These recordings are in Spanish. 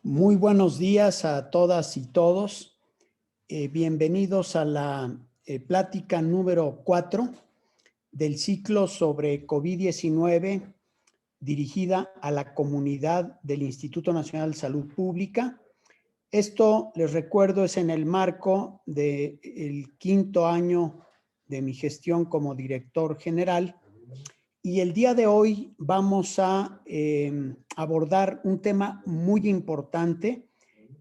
Muy buenos días a todas y todos. Bienvenidos a la plática número 4 del ciclo sobre COVID-19 dirigida a la comunidad del Instituto Nacional de Salud Pública. Esto, les recuerdo, es en el marco del quinto año de mi gestión como director general. Y el día de hoy vamos a abordar un tema muy importante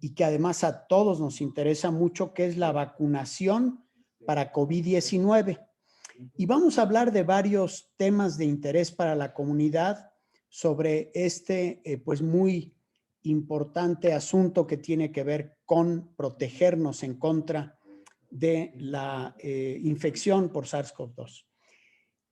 y que además a todos nos interesa mucho, que es la vacunación para COVID-19. Y vamos a hablar de varios temas de interés para la comunidad sobre este pues muy importante asunto que tiene que ver con protegernos en contra de la infección por SARS-CoV-2.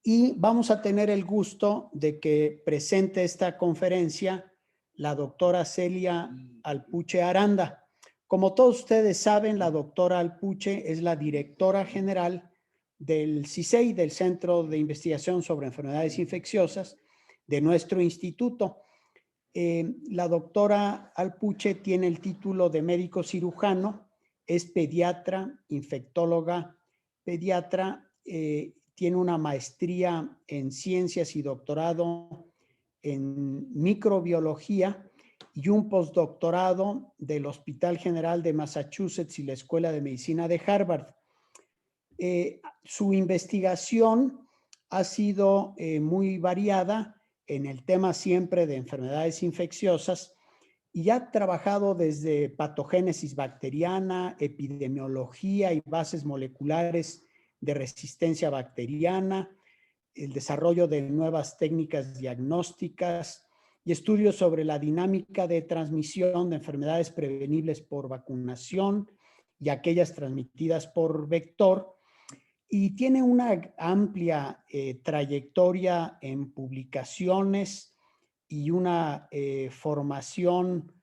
Y vamos a tener el gusto de que presente esta conferencia la doctora Celia Alpuche Aranda. Como todos ustedes saben, la doctora Alpuche es la directora general del CISEI, del Centro de Investigación sobre Enfermedades Infecciosas de nuestro instituto. La doctora Alpuche tiene el título de médico cirujano, es pediatra, infectóloga, pediatra, tiene una maestría en ciencias y doctorado en microbiología y un postdoctorado del Hospital General de Massachusetts y la Escuela de Medicina de Harvard. Su investigación ha sido muy variada en el tema siempre de enfermedades infecciosas y ha trabajado desde patogénesis bacteriana, epidemiología y bases moleculares de resistencia bacteriana, el desarrollo de nuevas técnicas diagnósticas y estudios sobre la dinámica de transmisión de enfermedades prevenibles por vacunación y aquellas transmitidas por vector. Y tiene una amplia trayectoria en publicaciones y una formación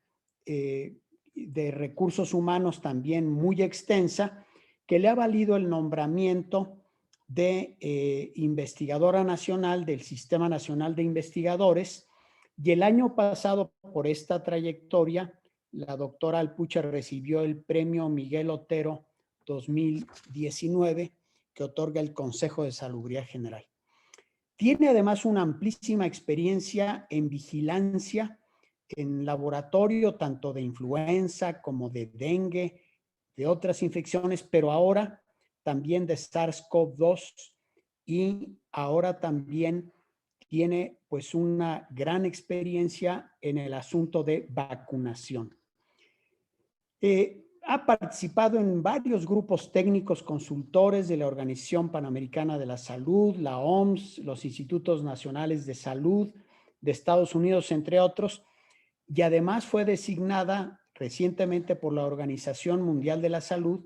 de recursos humanos también muy extensa, que le ha valido el nombramiento de investigadora nacional del Sistema Nacional de Investigadores. Y el año pasado, por esta trayectoria, la doctora Alpuche recibió el premio Miguel Otero 2019, que otorga el Consejo de Salubridad General. Tiene además una amplísima experiencia en vigilancia en laboratorio, tanto de influenza como de dengue, de otras infecciones, pero ahora también de SARS-CoV-2 y ahora también tiene pues una gran experiencia en el asunto de vacunación. Ha participado en varios grupos técnicos consultores de la Organización Panamericana de la Salud, la OMS, los Institutos Nacionales de Salud de Estados Unidos, entre otros, y además fue designada recientemente por la Organización Mundial de la Salud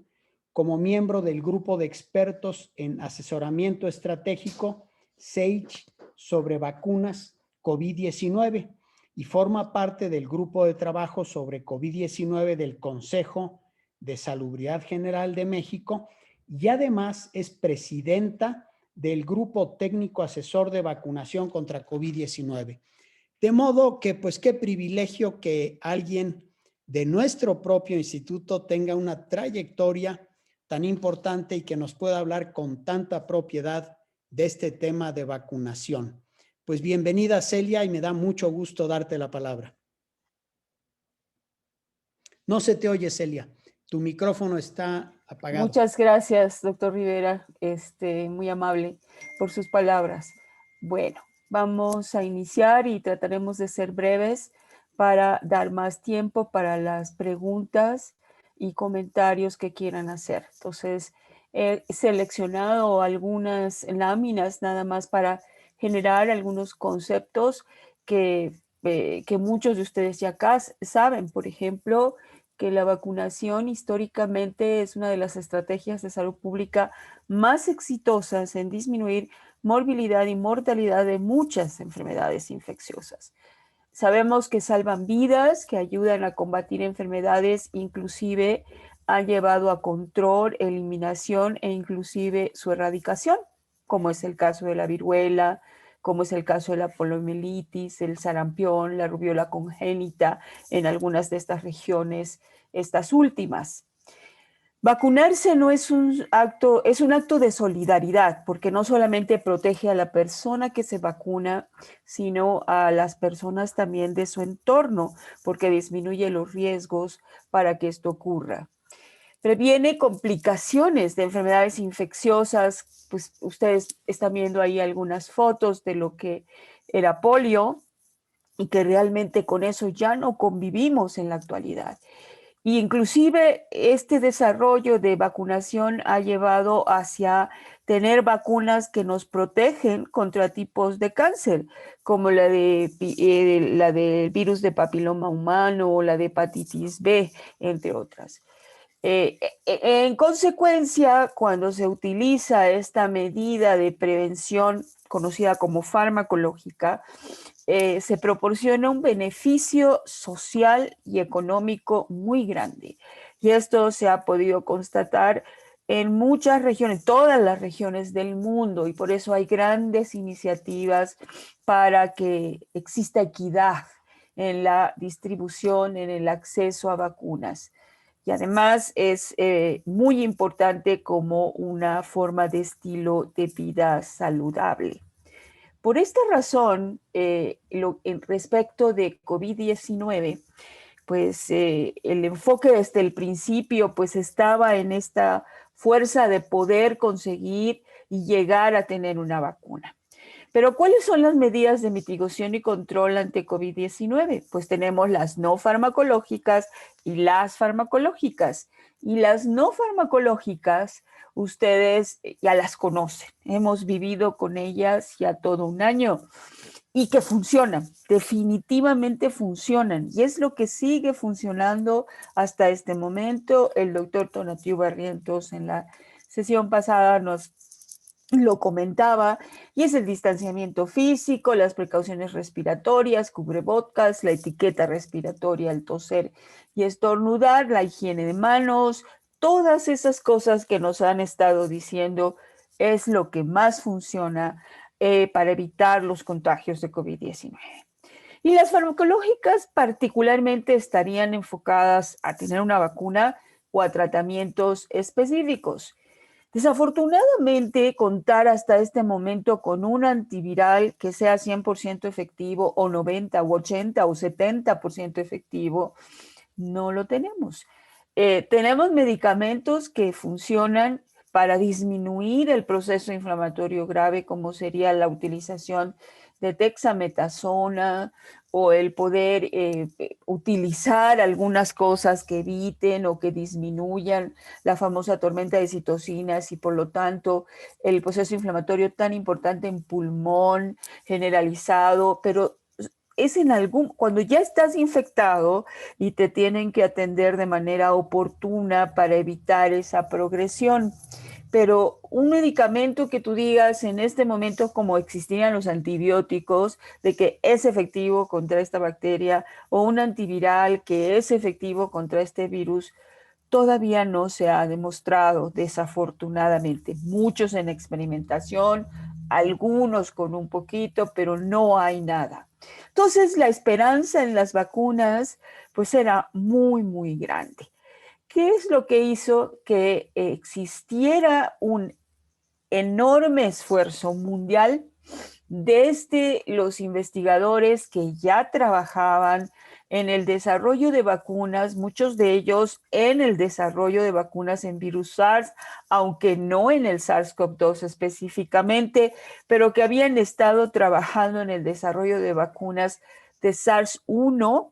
como miembro del grupo de expertos en asesoramiento estratégico SAGE sobre vacunas COVID-19 y forma parte del grupo de trabajo sobre COVID-19 del Consejo de Salubridad General de México y además es presidenta del Grupo Técnico Asesor de Vacunación contra COVID-19. De modo que, pues, qué privilegio que alguien de nuestro propio instituto tenga una trayectoria tan importante y que nos pueda hablar con tanta propiedad de este tema de vacunación. Pues bienvenida, Celia, y me da mucho gusto darte la palabra. No se te oye, Celia. Tu micrófono está apagado. Muchas gracias, doctor Rivera, muy amable por sus palabras. Bueno, vamos a iniciar y trataremos de ser breves para dar más tiempo para las preguntas y comentarios que quieran hacer. Entonces, he seleccionado algunas láminas nada más para generar algunos conceptos que muchos de ustedes ya acá saben. Por ejemplo, que la vacunación históricamente es una de las estrategias de salud pública más exitosas en disminuir morbilidad y mortalidad de muchas enfermedades infecciosas. Sabemos que salvan vidas, que ayudan a combatir enfermedades, inclusive han llevado a control, eliminación e inclusive su erradicación, como es el caso de la viruela, como es el caso de la poliomielitis, el sarampión, la rubiola congénita en algunas de estas regiones, estas últimas. Vacunarse no es un acto de solidaridad, porque no solamente protege a la persona que se vacuna, sino a las personas también de su entorno, porque disminuye los riesgos para que esto ocurra. Previene complicaciones de enfermedades infecciosas, pues ustedes están viendo ahí algunas fotos de lo que era polio y que realmente con eso ya no convivimos en la actualidad. Y inclusive este desarrollo de vacunación ha llevado hacia tener vacunas que nos protegen contra tipos de cáncer, como la del virus de papiloma humano o la de hepatitis B, entre otras. En consecuencia, cuando se utiliza esta medida de prevención conocida como farmacológica, se proporciona un beneficio social y económico muy grande. Y esto se ha podido constatar en muchas regiones, todas las regiones del mundo, y por eso hay grandes iniciativas para que exista equidad en la distribución, en el acceso a vacunas. Y además es muy importante como una forma de estilo de vida saludable. Por esta razón, en respecto de COVID-19, pues el enfoque desde el principio pues estaba en esta fuerza de poder conseguir y llegar a tener una vacuna. Pero ¿cuáles son las medidas de mitigación y control ante COVID-19? Pues tenemos las no farmacológicas y las farmacológicas. Y las no farmacológicas, ustedes ya las conocen. Hemos vivido con ellas ya todo un año y que funcionan, definitivamente funcionan. Y es lo que sigue funcionando hasta este momento. El doctor Tonatiuh Barrientos en la sesión pasada nos lo comentaba, y es el distanciamiento físico, las precauciones respiratorias, cubrebocas, la etiqueta respiratoria al toser y estornudar, la higiene de manos, todas esas cosas que nos han estado diciendo es lo que más funciona para evitar los contagios de COVID-19. Y las farmacológicas particularmente estarían enfocadas a tener una vacuna o a tratamientos específicos. Desafortunadamente, contar hasta este momento con un antiviral que sea 100% efectivo o 90 o 80 o 70% efectivo, no lo tenemos. Tenemos medicamentos que funcionan para disminuir el proceso inflamatorio grave, como sería la utilización de dexametasona o el poder utilizar algunas cosas que eviten o que disminuyan la famosa tormenta de citocinas y por lo tanto el proceso inflamatorio tan importante en pulmón generalizado, pero es cuando ya estás infectado y te tienen que atender de manera oportuna para evitar esa progresión. Pero un medicamento que tú digas en este momento, como existían los antibióticos, de que es efectivo contra esta bacteria, o un antiviral que es efectivo contra este virus, todavía no se ha demostrado, desafortunadamente. Muchos en experimentación, algunos con un poquito, pero no hay nada. Entonces, la esperanza en las vacunas, pues era muy, muy grande. ¿Qué es lo que hizo que existiera un enorme esfuerzo mundial desde los investigadores que ya trabajaban en el desarrollo de vacunas, muchos de ellos en el desarrollo de vacunas en virus SARS, aunque no en el SARS-CoV-2 específicamente, pero que habían estado trabajando en el desarrollo de vacunas de SARS-1,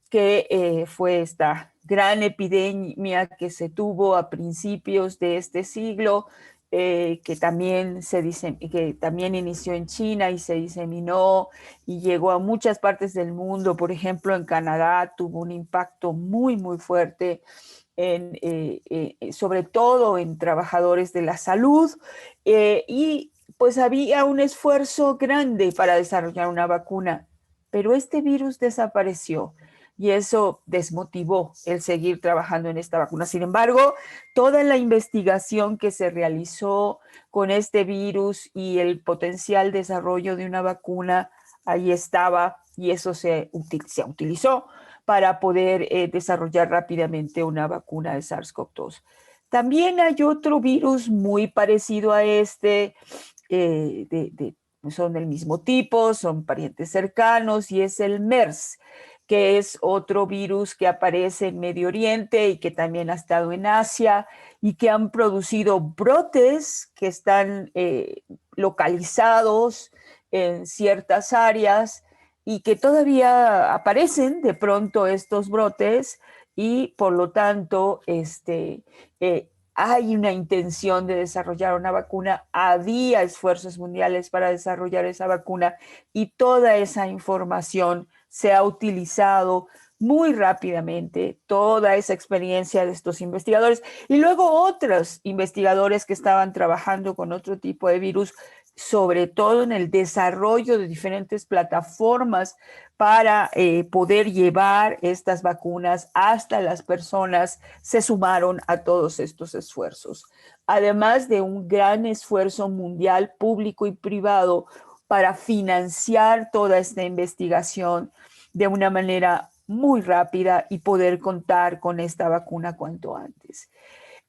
que fue esta gran epidemia que se tuvo a principios de este siglo, que también inició en China y se diseminó y llegó a muchas partes del mundo. Por ejemplo, en Canadá tuvo un impacto muy, muy fuerte, sobre todo en trabajadores de la salud, y pues había un esfuerzo grande para desarrollar una vacuna, pero este virus desapareció. y eso desmotivó el seguir trabajando en esta vacuna. Sin embargo, toda la investigación que se realizó con este virus y el potencial desarrollo de una vacuna, ahí estaba, y eso se utilizó para poder desarrollar rápidamente una vacuna de SARS-CoV-2. También hay otro virus muy parecido a este, son del mismo tipo, son parientes cercanos, y es el MERS, que es otro virus que aparece en Medio Oriente y que también ha estado en Asia, y que han producido brotes que están localizados en ciertas áreas y que todavía aparecen de pronto estos brotes, y por lo tanto hay una intención de desarrollar una vacuna. Había esfuerzos mundiales para desarrollar esa vacuna, y toda esa información se ha utilizado muy rápidamente, toda esa experiencia de estos investigadores y luego otros investigadores que estaban trabajando con otro tipo de virus, sobre todo en el desarrollo de diferentes plataformas para poder llevar estas vacunas hasta las personas, se sumaron a todos estos esfuerzos. Además de un gran esfuerzo mundial, público y privado, para financiar toda esta investigación de una manera muy rápida y poder contar con esta vacuna cuanto antes.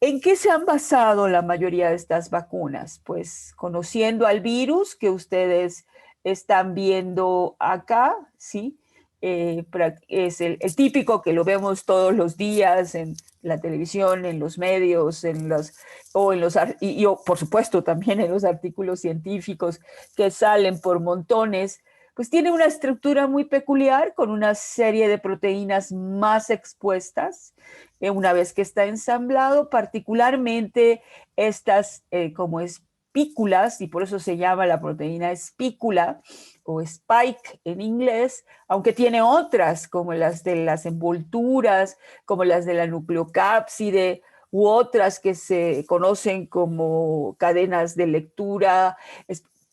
¿En qué se han basado la mayoría de estas vacunas? Pues conociendo al virus que ustedes están viendo acá, ¿sí? Es el típico que lo vemos todos los días en la televisión, en los medios, y por supuesto también en los artículos científicos que salen por montones. Pues tiene una estructura muy peculiar, con una serie de proteínas más expuestas una vez que está ensamblado, particularmente estas como espículas, y por eso se llama la proteína espícula o spike en inglés, aunque tiene otras como las de las envolturas, como las de la nucleocápside, u otras que se conocen como cadenas de lectura,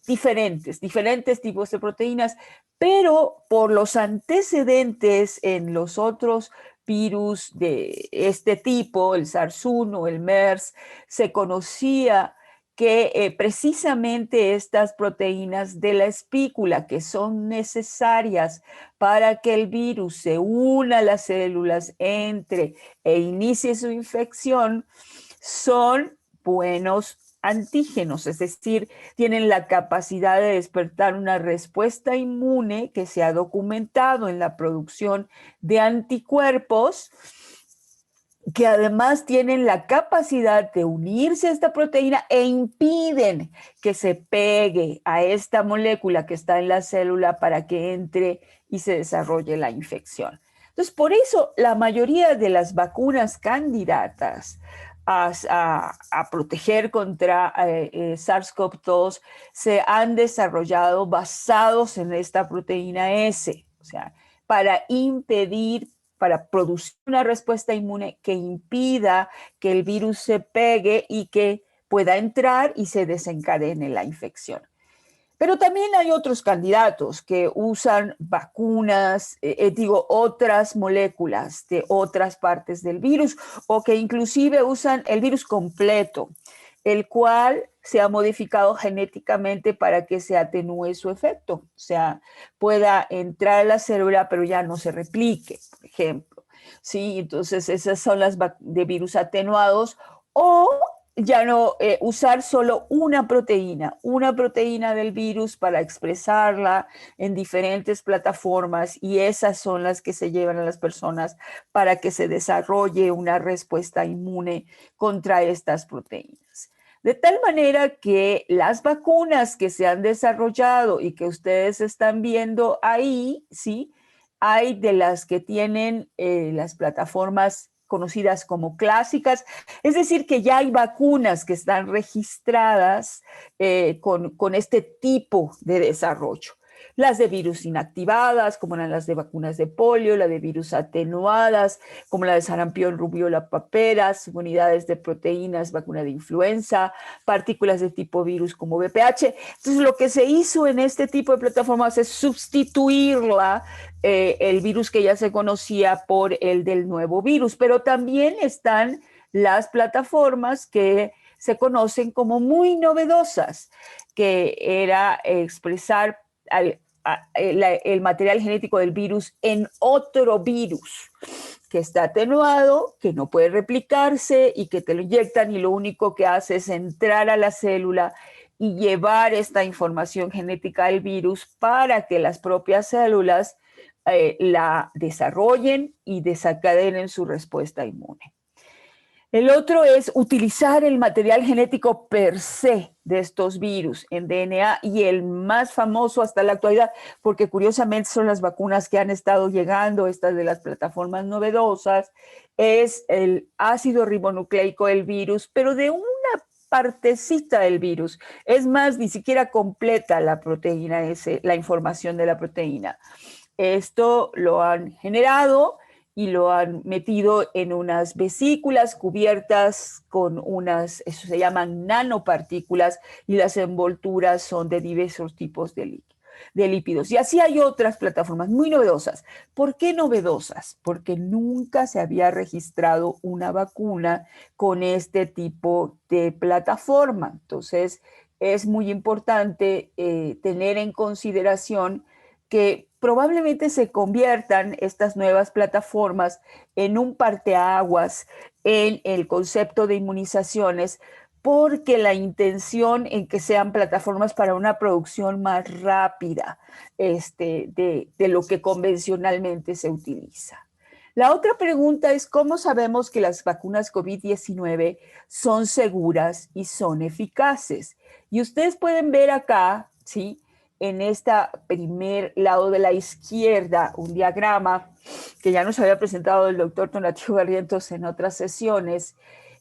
diferentes tipos de proteínas, pero por los antecedentes en los otros virus de este tipo, el SARS-1, el MERS, se conocía que precisamente estas proteínas de la espícula, que son necesarias para que el virus se una a las células, entre e inicie su infección, son buenos antígenos, es decir, tienen la capacidad de despertar una respuesta inmune que se ha documentado en la producción de anticuerpos, que además tienen la capacidad de unirse a esta proteína e impiden que se pegue a esta molécula que está en la célula para que entre y se desarrolle la infección. Entonces, por eso la mayoría de las vacunas candidatas a proteger contra SARS-CoV-2 se han desarrollado basados en esta proteína S, o sea, para impedir, para producir una respuesta inmune que impida que el virus se pegue y que pueda entrar y se desencadene la infección. Pero también hay otros candidatos que usan vacunas, otras moléculas de otras partes del virus, o que inclusive usan el virus completo, el cual se ha modificado genéticamente para que se atenúe su efecto, o sea, pueda entrar a la célula pero ya no se replique, por ejemplo. Sí, entonces esas son las de virus atenuados, o ya no usar solo una proteína del virus para expresarla en diferentes plataformas, y esas son las que se llevan a las personas para que se desarrolle una respuesta inmune contra estas proteínas. De tal manera que las vacunas que se han desarrollado y que ustedes están viendo ahí, ¿sí? Hay de las que tienen las plataformas conocidas como clásicas, es decir, que ya hay vacunas que están registradas con este tipo de desarrollo. las de virus inactivadas, como eran las de vacunas de polio, la de virus atenuadas, como la de sarampión, rubiola, paperas, unidades de proteínas, vacuna de influenza, partículas de tipo virus como VPH. Entonces, lo que se hizo en este tipo de plataformas es sustituirla, el virus que ya se conocía, por el del nuevo virus, pero también están las plataformas que se conocen como muy novedosas, que era expresar el material genético del virus en otro virus que está atenuado, que no puede replicarse y que te lo inyectan y lo único que hace es entrar a la célula y llevar esta información genética del virus para que las propias células la desarrollen y desencadenen su respuesta inmune. El otro es utilizar el material genético per se de estos virus en DNA, y el más famoso hasta la actualidad, porque curiosamente son las vacunas que han estado llegando, estas de las plataformas novedosas, es el ácido ribonucleico del virus, pero de una partecita del virus. Es más, ni siquiera completa la proteína, la información de la proteína. Esto lo han generado y lo han metido en unas vesículas cubiertas con eso se llaman nanopartículas, y las envolturas son de diversos tipos de lípidos. Y así hay otras plataformas muy novedosas. ¿Por qué novedosas? Porque nunca se había registrado una vacuna con este tipo de plataforma. Entonces, es muy importante tener en consideración que probablemente se conviertan estas nuevas plataformas en un parteaguas en el concepto de inmunizaciones, porque la intención en que sean plataformas para una producción más rápida de lo que convencionalmente se utiliza. La otra pregunta es, ¿cómo sabemos que las vacunas COVID-19 son seguras y son eficaces? Y ustedes pueden ver acá, ¿sí?, en este primer lado de la izquierda, un diagrama que ya nos había presentado el doctor Tonatiuh Barrientos en otras sesiones,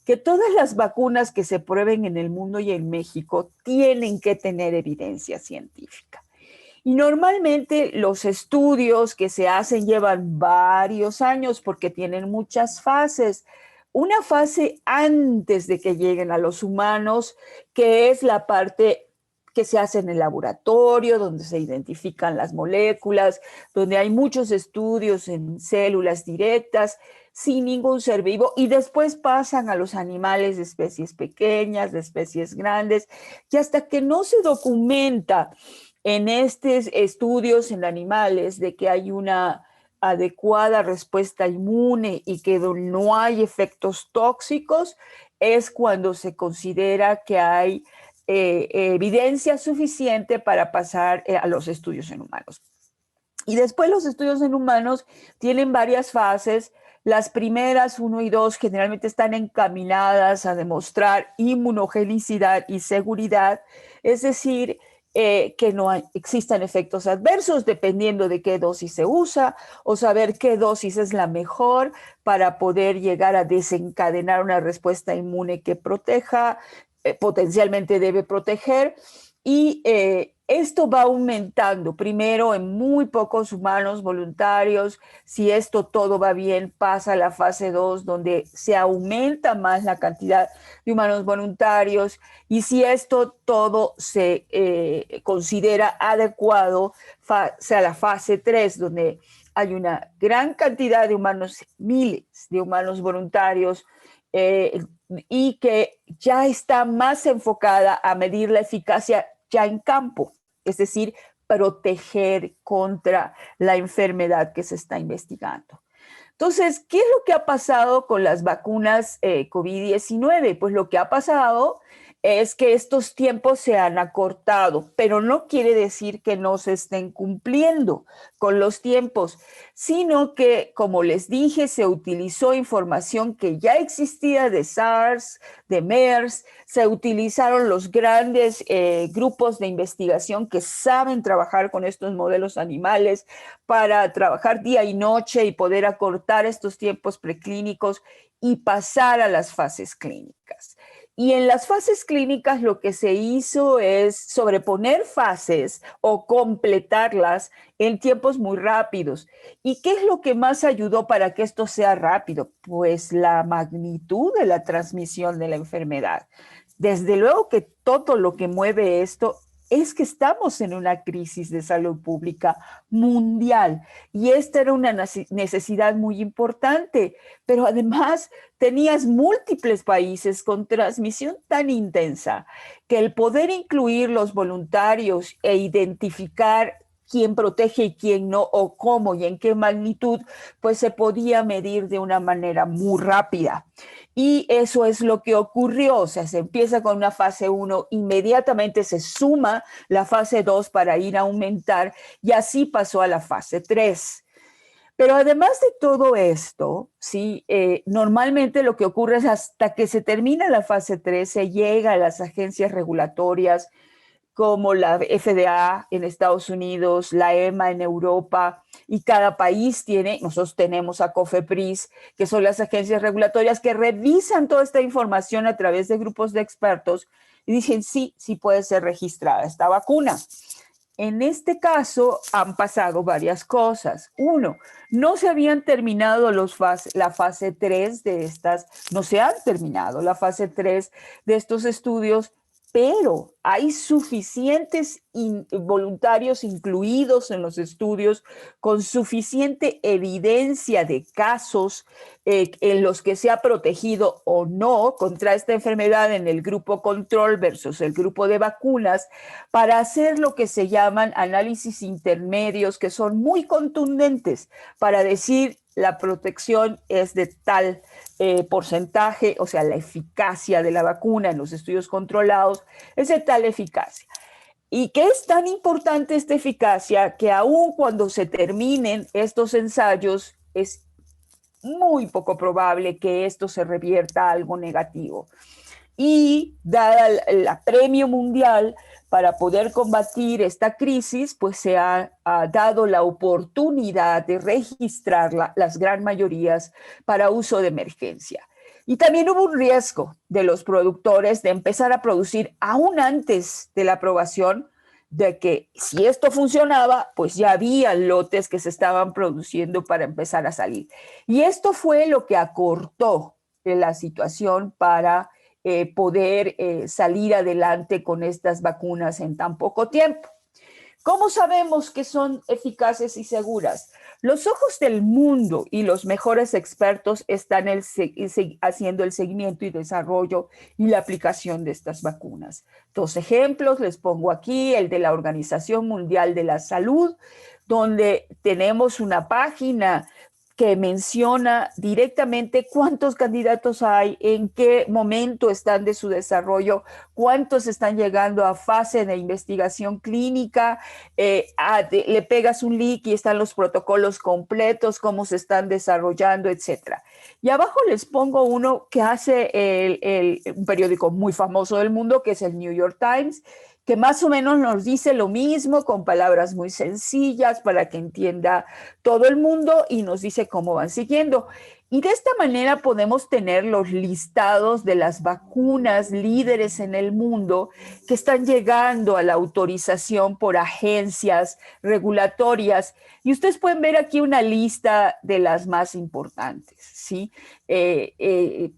que todas las vacunas que se prueben en el mundo y en México tienen que tener evidencia científica. Y normalmente los estudios que se hacen llevan varios años porque tienen muchas fases. Una fase antes de que lleguen a los humanos, que es la parte que se hace en el laboratorio, donde se identifican las moléculas, donde hay muchos estudios en células directas, sin ningún ser vivo, y después pasan a los animales de especies pequeñas, de especies grandes, y hasta que no se documenta en estos estudios en animales de que hay una adecuada respuesta inmune y que no hay efectos tóxicos, es cuando se considera que hay evidencia suficiente para pasar a los estudios en humanos. Y después los estudios en humanos tienen varias fases. Las primeras, 1 y 2, generalmente están encaminadas a demostrar inmunogenicidad y seguridad, es decir, que no existan efectos adversos dependiendo de qué dosis se usa, o saber qué dosis es la mejor para poder llegar a desencadenar una respuesta inmune que proteja, potencialmente debe proteger, y esto va aumentando, primero en muy pocos humanos voluntarios. Si esto todo va bien, pasa a la fase 2, donde se aumenta más la cantidad de humanos voluntarios, y si esto todo se considera adecuado, pasa a la fase 3, donde hay una gran cantidad de humanos, miles de humanos voluntarios, y que ya está más enfocada a medir la eficacia ya en campo, es decir, proteger contra la enfermedad que se está investigando. Entonces, ¿qué es lo que ha pasado con las vacunas COVID-19? Pues lo que ha pasado es que estos tiempos se han acortado, pero no quiere decir que no se estén cumpliendo con los tiempos, sino que, como les dije, se utilizó información que ya existía de SARS, de MERS, se utilizaron los grandes grupos de investigación que saben trabajar con estos modelos animales para trabajar día y noche y poder acortar estos tiempos preclínicos y pasar a las fases clínicas. Y en las fases clínicas lo que se hizo es sobreponer fases o completarlas en tiempos muy rápidos. ¿Y qué es lo que más ayudó para que esto sea rápido? Pues la magnitud de la transmisión de la enfermedad. Desde luego que todo lo que mueve esto es que estamos en una crisis de salud pública mundial y esta era una necesidad muy importante, pero además tenías múltiples países con transmisión tan intensa que el poder incluir los voluntarios e identificar quién protege y quién no, o cómo y en qué magnitud, pues se podía medir de una manera muy rápida. Y eso es lo que ocurrió, o sea, se empieza con una fase 1, inmediatamente se suma la fase 2 para ir a aumentar y así pasó a la fase 3. Pero además de todo esto, ¿sí? Normalmente lo que ocurre es hasta que se termina la fase 3, se llega a las agencias regulatorias como la FDA en Estados Unidos, la EMA en Europa, y cada país tiene, nosotros tenemos a COFEPRIS, que son las agencias regulatorias que revisan toda esta información a través de grupos de expertos y dicen, sí, sí puede ser registrada esta vacuna. En este caso han pasado varias cosas. Uno, no se habían terminado la fase 3 de estas, no se han terminado la fase 3 de estos estudios, pero hay suficientes voluntarios incluidos en los estudios con suficiente evidencia de casos en los que se ha protegido o no contra esta enfermedad en el grupo control versus el grupo de vacunas para hacer lo que se llaman análisis intermedios que son muy contundentes para decir la protección es de tal porcentaje, o sea, la eficacia de la vacuna en los estudios controlados es de tal eficacia. Y que es tan importante esta eficacia que aun cuando se terminen estos ensayos es muy poco probable que esto se revierta a algo negativo. Y dada la premio mundial para poder combatir esta crisis, pues se ha dado la oportunidad de registrar las gran mayorías para uso de emergencia. Y también hubo un riesgo de los productores de empezar a producir aún antes de la aprobación, de que si esto funcionaba, pues ya había lotes que se estaban produciendo para empezar a salir. Y esto fue lo que acortó la situación para poder salir adelante con estas vacunas en tan poco tiempo. ¿Cómo sabemos que son eficaces y seguras? Los ojos del mundo y los mejores expertos están haciendo el seguimiento y desarrollo y la aplicación de estas vacunas. Dos ejemplos les pongo aquí, el de la Organización Mundial de la Salud, donde tenemos una página que menciona directamente cuántos candidatos hay, en qué momento están de su desarrollo, cuántos están llegando a fase de investigación clínica, le pegas un link y están los protocolos completos, cómo se están desarrollando, etc. Y abajo les pongo uno que hace un periódico muy famoso del mundo, que es el New York Times, que más o menos nos dice lo mismo con palabras muy sencillas para que entienda todo el mundo y nos dice cómo van siguiendo. Y de esta manera podemos tener los listados de las vacunas líderes en el mundo que están llegando a la autorización por agencias regulatorias. Y ustedes pueden ver aquí una lista de las más importantes, ¿sí? De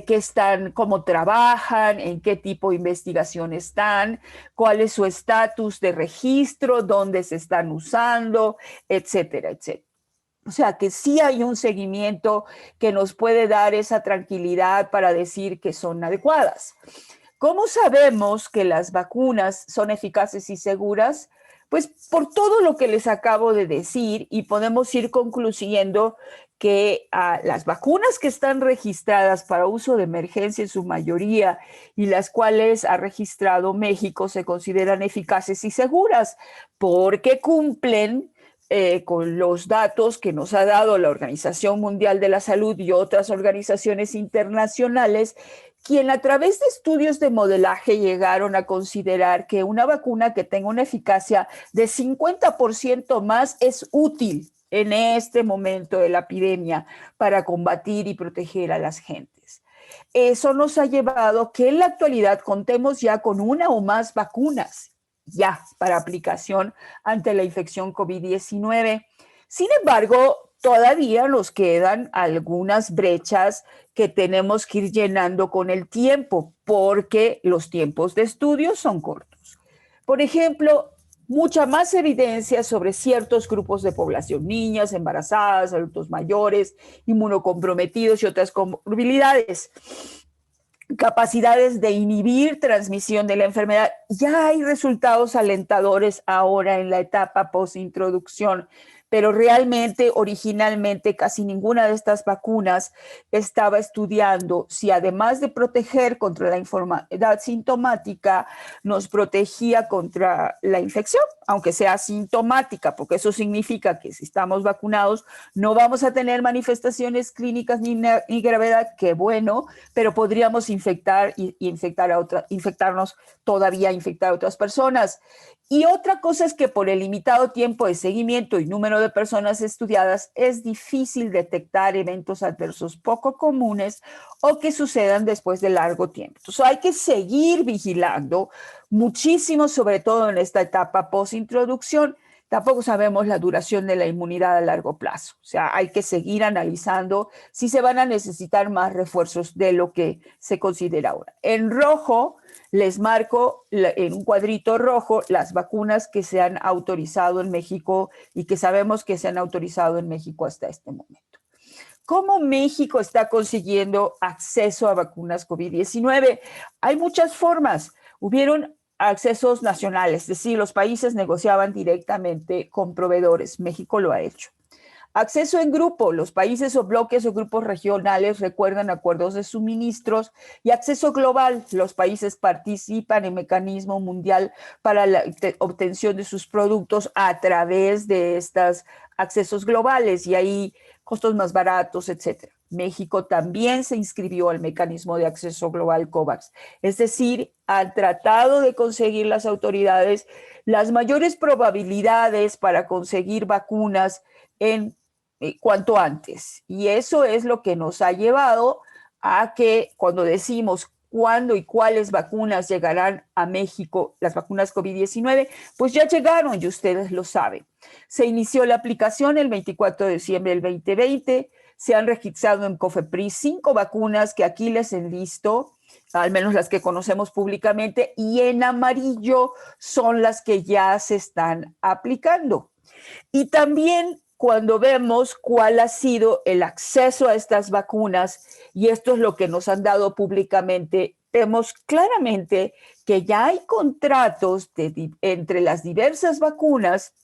qué están, cómo trabajan, en qué tipo de investigación están, cuál es su estatus de registro, dónde se están usando, etcétera, etcétera. O sea que sí hay un seguimiento que nos puede dar esa tranquilidad para decir que son adecuadas. ¿Cómo sabemos que las vacunas son eficaces y seguras? Pues por todo lo que les acabo de decir y podemos ir concluyendo que las vacunas que están registradas para uso de emergencia en su mayoría y las cuales ha registrado México se consideran eficaces y seguras porque cumplen con los datos que nos ha dado la Organización Mundial de la Salud y otras organizaciones internacionales, quien a través de estudios de modelaje llegaron a considerar que una vacuna que tenga una eficacia de 50% más es útil en este momento de la epidemia para combatir y proteger a las gentes. Eso nos ha llevado a que en la actualidad contemos ya con una o más vacunas ya para aplicación ante la infección COVID-19. Sin embargo, todavía nos quedan algunas brechas que tenemos que ir llenando con el tiempo, porque los tiempos de estudio son cortos. Por ejemplo, mucha más evidencia sobre ciertos grupos de población, niñas, embarazadas, adultos mayores, inmunocomprometidos y otras comorbilidades, capacidades de inhibir transmisión de la enfermedad. Ya hay resultados alentadores ahora en la etapa postintroducción, pero realmente, originalmente, casi ninguna de estas vacunas estaba estudiando si además de proteger contra la enfermedad sintomática, nos protegía contra la infección, aunque sea sintomática, porque eso significa que si estamos vacunados no vamos a tener manifestaciones clínicas ni gravedad, qué bueno, pero podríamos infectarnos todavía, infectar a otras personas. Y otra cosa es que por el limitado tiempo de seguimiento y número de personas estudiadas es difícil detectar eventos adversos poco comunes o que sucedan después de largo tiempo. Entonces hay que seguir vigilando muchísimo, sobre todo en esta etapa post-introducción. Tampoco sabemos la duración de la inmunidad a largo plazo. O sea, hay que seguir analizando si se van a necesitar más refuerzos de lo que se considera ahora. En rojo les marco en un cuadrito rojo las vacunas que se han autorizado en México y que sabemos que se han autorizado en México hasta este momento. ¿Cómo México está consiguiendo acceso a vacunas COVID-19? Hay muchas formas. Hubieron accesos nacionales, es decir, los países negociaban directamente con proveedores. México lo ha hecho. Acceso en grupo, los países o bloques o grupos regionales recuerdan acuerdos de suministros, y acceso global, los países participan en mecanismo mundial para la obtención de sus productos a través de estos accesos globales, y ahí costos más baratos, etcétera. México también se inscribió al mecanismo de acceso global COVAX, es decir, han tratado de conseguir las autoridades las mayores probabilidades para conseguir vacunas en cuanto antes. Y eso es lo que nos ha llevado a que cuando decimos cuándo y cuáles vacunas llegarán a México, las vacunas COVID-19, pues ya llegaron y ustedes lo saben. Se inició la aplicación el 24 de diciembre del 2020, se han registrado en COFEPRIS 5 vacunas que aquí les enlisto, al menos las que conocemos públicamente, y en amarillo son las que ya se están aplicando. Y también cuando vemos cuál ha sido el acceso a estas vacunas, y esto es lo que nos han dado públicamente, vemos claramente que ya hay contratos entre las diversas vacunas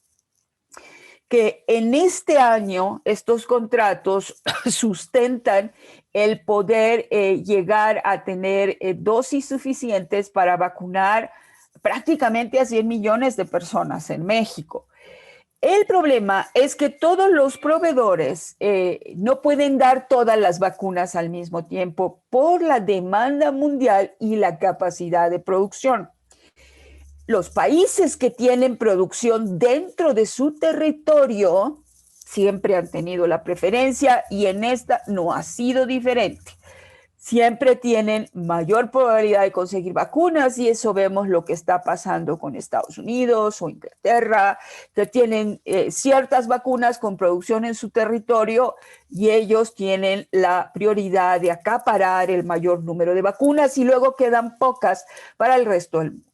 que en este año estos contratos sustentan el poder llegar a tener dosis suficientes para vacunar prácticamente a 100 millones de personas en México. El problema es que todos los proveedores no pueden dar todas las vacunas al mismo tiempo por la demanda mundial y la capacidad de producción. Los países que tienen producción dentro de su territorio siempre han tenido la preferencia, y en esta no ha sido diferente. Siempre tienen mayor probabilidad de conseguir vacunas, y eso vemos lo que está pasando con Estados Unidos o Inglaterra, que tienen ciertas vacunas con producción en su territorio, y ellos tienen la prioridad de acaparar el mayor número de vacunas, y luego quedan pocas para el resto del mundo.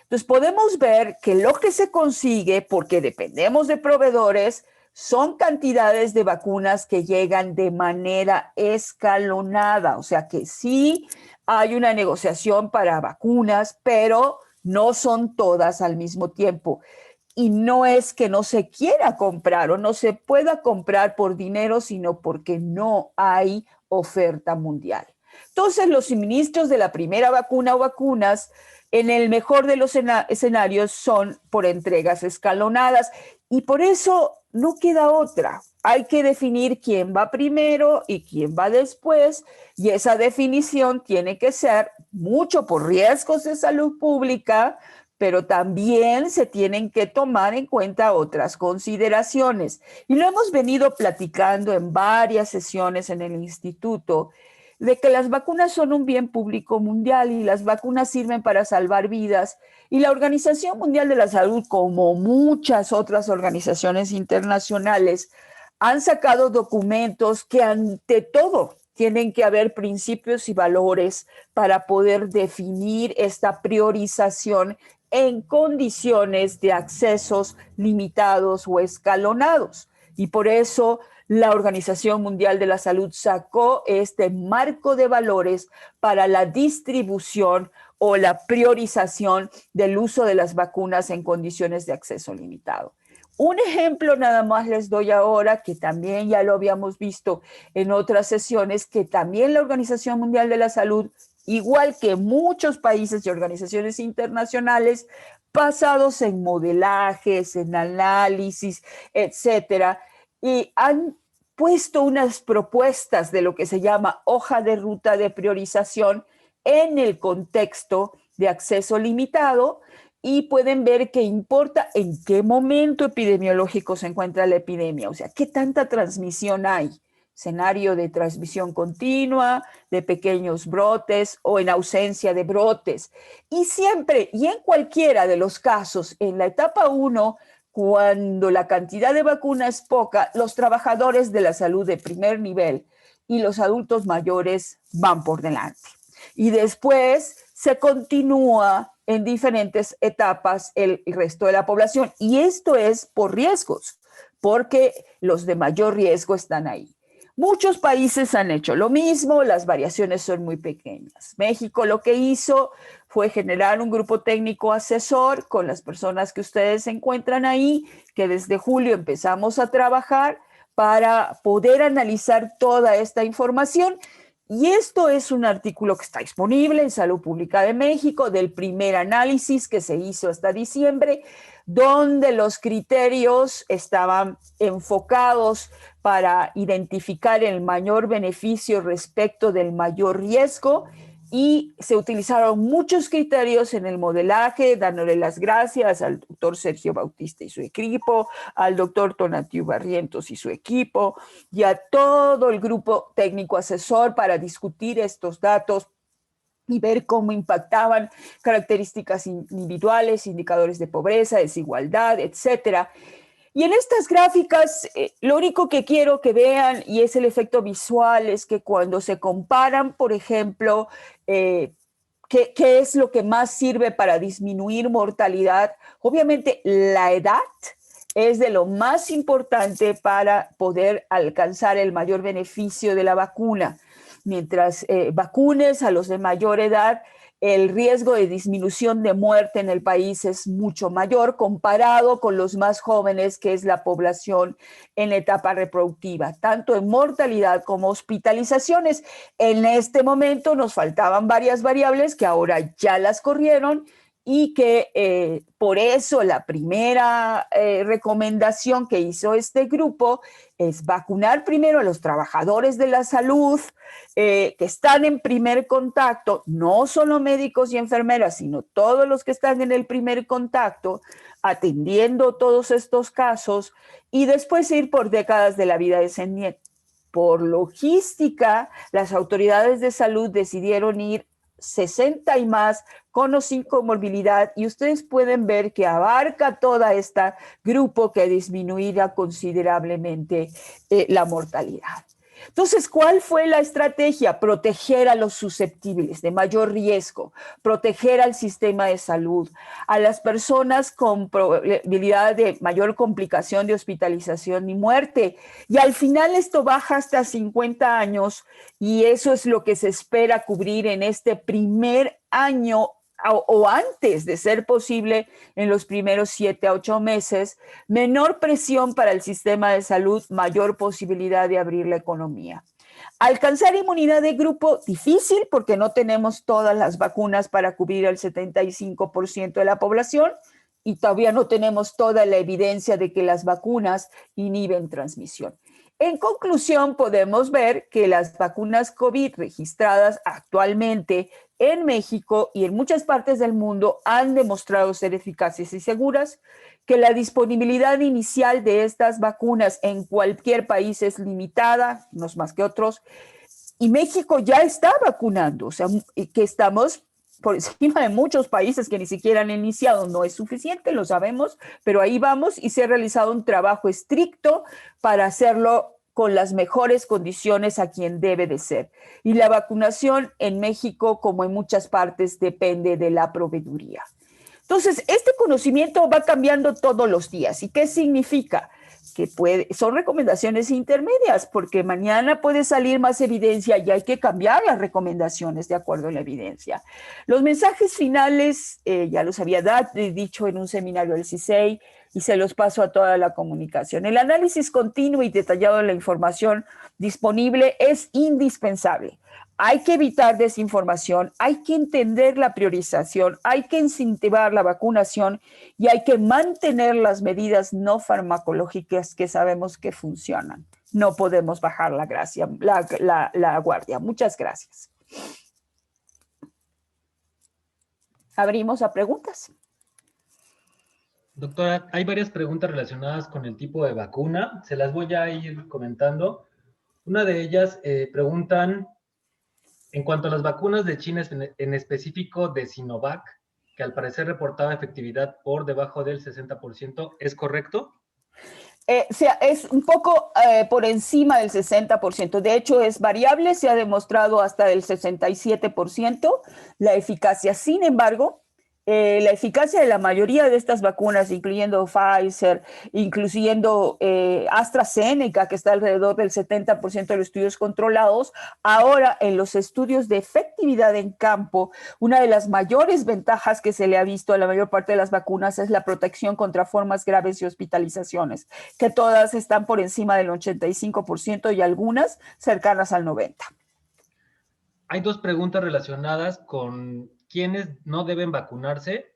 Entonces podemos ver que lo que se consigue, porque dependemos de proveedores, son cantidades de vacunas que llegan de manera escalonada. O sea que sí hay una negociación para vacunas, pero no son todas al mismo tiempo. Y no es que no se quiera comprar o no se pueda comprar por dinero, sino porque no hay oferta mundial. Entonces, los suministros de la primera vacuna o vacunas, en el mejor de los escenarios, son por entregas escalonadas, y por eso no queda otra. Hay que definir quién va primero y quién va después, y esa definición tiene que ser mucho por riesgos de salud pública, pero también se tienen que tomar en cuenta otras consideraciones. Y lo hemos venido platicando en varias sesiones en el instituto. de que las vacunas son un bien público mundial y las vacunas sirven para salvar vidas. Y la Organización Mundial de la Salud, como muchas otras organizaciones internacionales, han sacado documentos que ante todo tienen que haber principios y valores para poder definir esta priorización en condiciones de accesos limitados o escalonados. Y por eso la Organización Mundial de la Salud sacó este marco de valores para la distribución o la priorización del uso de las vacunas en condiciones de acceso limitado. Un ejemplo nada más les doy ahora, que también ya lo habíamos visto en otras sesiones, que también la Organización Mundial de la Salud, igual que muchos países y organizaciones internacionales, basados en modelajes, en análisis, etcétera, y han puesto unas propuestas de lo que se llama hoja de ruta de priorización en el contexto de acceso limitado, y pueden ver que importa en qué momento epidemiológico se encuentra la epidemia, o sea, qué tanta transmisión hay, escenario de transmisión continua, de pequeños brotes o en ausencia de brotes. Y siempre y en cualquiera de los casos, en la etapa 1, cuando la cantidad de vacuna es poca, los trabajadores de la salud de primer nivel y los adultos mayores van por delante. Y después se continúa en diferentes etapas el resto de la población. Y esto es por riesgos, porque los de mayor riesgo están ahí. Muchos países han hecho lo mismo, las variaciones son muy pequeñas. México lo que hizo fue generar un grupo técnico asesor con las personas que ustedes encuentran ahí, que desde julio empezamos a trabajar para poder analizar toda esta información. Y esto es un artículo que está disponible en Salud Pública de México, del primer análisis que se hizo hasta diciembre, donde los criterios estaban enfocados para identificar el mayor beneficio respecto del mayor riesgo, y se utilizaron muchos criterios en el modelaje, dándole las gracias al doctor Sergio Bautista y su equipo, al doctor Tonatiu Barrientos y su equipo, y a todo el grupo técnico asesor para discutir estos datos y ver cómo impactaban características individuales, indicadores de pobreza, desigualdad, etcétera. Y en estas gráficas, lo único que quiero que vean, y es el efecto visual, es que cuando se comparan, por ejemplo, qué es lo que más sirve para disminuir mortalidad, obviamente la edad es de lo más importante para poder alcanzar el mayor beneficio de la vacuna. Mientras vacunes a los de mayor edad, el riesgo de disminución de muerte en el país es mucho mayor comparado con los más jóvenes, que es la población en etapa reproductiva, tanto en mortalidad como hospitalizaciones. En este momento nos faltaban varias variables que ahora ya las corrieron, y que por eso la primera recomendación que hizo este grupo es vacunar primero a los trabajadores de la salud que están en primer contacto, no solo médicos y enfermeras, sino todos los que están en el primer contacto, atendiendo todos estos casos, y después ir por décadas de la vida descendiente. Por logística, las autoridades de salud decidieron ir 60 y más, con o sin comorbilidad, y ustedes pueden ver que abarca toda este grupo que disminuirá considerablemente la mortalidad. Entonces, ¿cuál fue la estrategia? Proteger a los susceptibles de mayor riesgo, proteger al sistema de salud, a las personas con probabilidad de mayor complicación de hospitalización y muerte. Y al final esto baja hasta 50 años, y eso es lo que se espera cubrir en este primer año o antes de ser posible en los primeros 7 a 8 meses, menor presión para el sistema de salud, mayor posibilidad de abrir la economía. Alcanzar inmunidad de grupo, difícil porque no tenemos todas las vacunas para cubrir el 75% de la población, y todavía no tenemos toda la evidencia de que las vacunas inhiben transmisión. En conclusión, podemos ver que las vacunas COVID registradas actualmente en México y en muchas partes del mundo han demostrado ser eficaces y seguras, que la disponibilidad inicial de estas vacunas en cualquier país es limitada, unos más que otros, y México ya está vacunando, o sea, que estamos por encima de muchos países que ni siquiera han iniciado. No es suficiente, lo sabemos, pero ahí vamos y se ha realizado un trabajo estricto para hacerlo con las mejores condiciones a quien debe de ser. Y la vacunación en México, como en muchas partes, depende de la proveeduría. Entonces, este conocimiento va cambiando todos los días. ¿Y qué significa? Que son recomendaciones intermedias, porque mañana puede salir más evidencia y hay que cambiar las recomendaciones de acuerdo a la evidencia. Los mensajes finales, ya los había dicho en un seminario del CISEI y se los paso a toda la comunicación. El análisis continuo y detallado de la información disponible es indispensable. Hay que evitar desinformación, hay que entender la priorización, hay que incentivar la vacunación y hay que mantener las medidas no farmacológicas que sabemos que funcionan. No podemos bajar la guardia. Muchas gracias. Abrimos a preguntas. Doctora, hay varias preguntas relacionadas con el tipo de vacuna. Se las voy a ir comentando. Una de ellas preguntan, en cuanto a las vacunas de China, en específico de Sinovac, que al parecer reportaba efectividad por debajo del 60%, ¿es correcto? Es un poco por encima del 60%. De hecho, es variable, se ha demostrado hasta el 67% la eficacia. Sin embargo, la eficacia de la mayoría de estas vacunas, incluyendo Pfizer, incluyendo AstraZeneca, que está alrededor del 70% de los estudios controlados, ahora en los estudios de efectividad en campo, una de las mayores ventajas que se le ha visto a la mayor parte de las vacunas es la protección contra formas graves y hospitalizaciones, que todas están por encima del 85% y algunas cercanas al 90%. Hay dos preguntas relacionadas con quiénes no deben vacunarse.